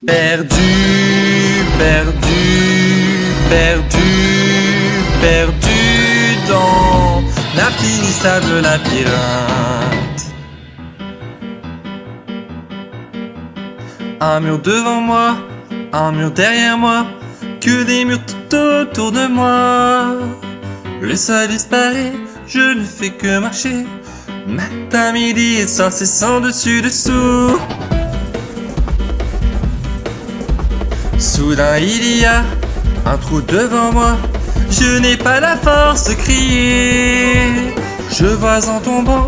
Perdu, perdu, perdu, perdu dans l'infinissable labyrinthe. Un mur devant moi, un mur derrière moi, que des murs tout autour de moi. Le sol disparaît, je ne fais que marcher, matin, midi et soir, c'est sans dessus dessous. Soudain il y a un trou devant moi, je n'ai pas la force de crier. Je vois en tombant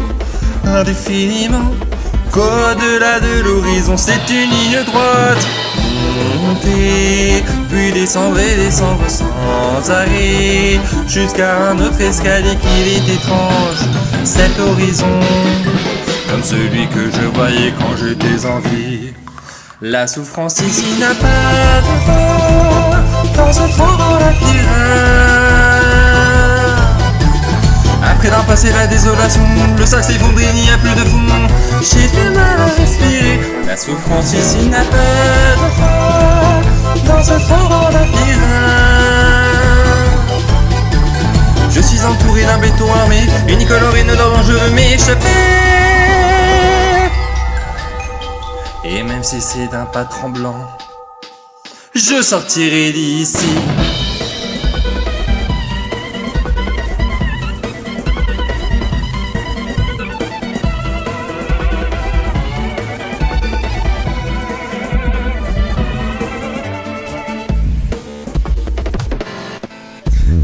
indéfiniment qu'au-delà de l'horizon c'est une ligne droite. Monter, puis descendre et descendre sans arrêt, jusqu'à un autre escalier qu'il est étrange, cet horizon, comme celui que je voyais quand j'étais en vie. La souffrance ici n'a pas de fin, dans ce trop grand labyrinthe. Après d'un passé la désolation, le sac s'effondre, il n'y a plus de fond. J'ai du mal à respirer. La souffrance ici n'a pas de fin, dans ce trop grand labyrinthe. Je suis entouré d'un béton armé, unicolore et dont je veux m'échapper. Et même si c'est d'un pas tremblant, je sortirai d'ici.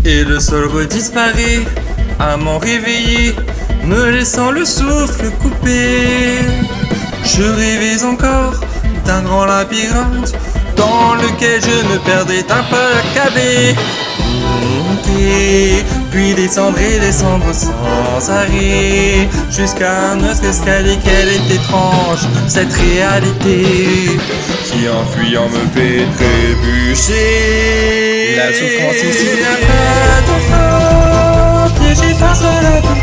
Et le sol redisparaît à m'en réveiller, me laissant le souffle coupé. Je rêvais encore d'un grand labyrinthe dans lequel je me perdais d'un pas accablé. Monter, puis descendre et descendre sans arrêt, jusqu'à un autre escalier. Quelle est étrange cette réalité qui en fuyant me fait trébucher. La souffrance ici n'a pas de fin, piégé par ce labyrinthe.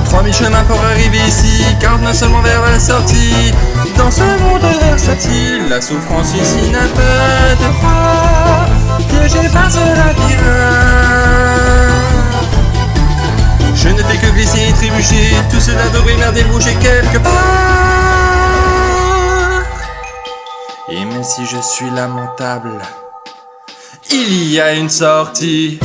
3000 chemins pour arriver ici, 49 seulement vers la sortie. Dans ce monde versatile, la souffrance ici n'a pas de fin, piégé par ce labyrinthe. Je ne fais que glisser et trébucher, tout cela devrait bien déboucher quelque part. Et même si je suis lamentable, il y a une sortie.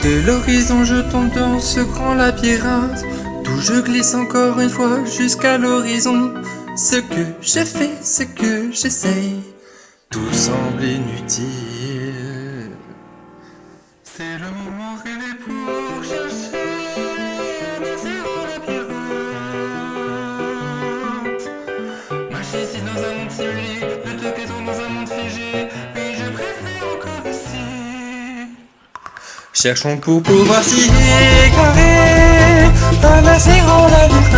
De l'horizon je tombe dans ce grand labyrinthe, d'où je glisse encore une fois jusqu'à l'horizon. Ce que j'ai fait, ce que j'essaye, tout semble inutile. C'est le moment rêvé pour chercher le zéro labyrinthe. Marcher ici dans un monde simulé, plutôt qu'être dans un monde figé, puis je préfère encore ici. Cherchons pour pouvoir s'y égarer dans un si grand labyrinthe.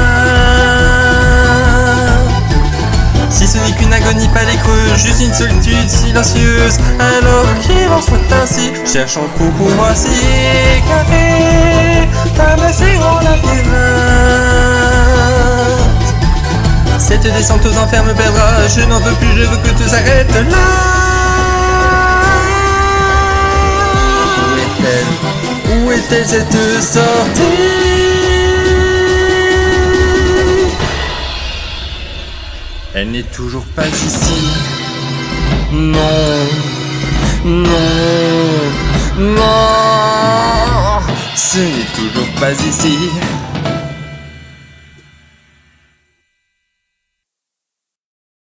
Si ce n'est qu'une agonie, pas les creux, juste une solitude silencieuse, alors qu'il en soit ainsi. Cherchons pour pouvoir s'y égarer dans un si grand labyrinthe. Cette descente aux enfers me perdra, je n'en veux plus, je veux que tout s'arrête là. Où est-elle cette sortie? Elle n'est toujours pas ici. Non, non, non, ce n'est toujours pas ici.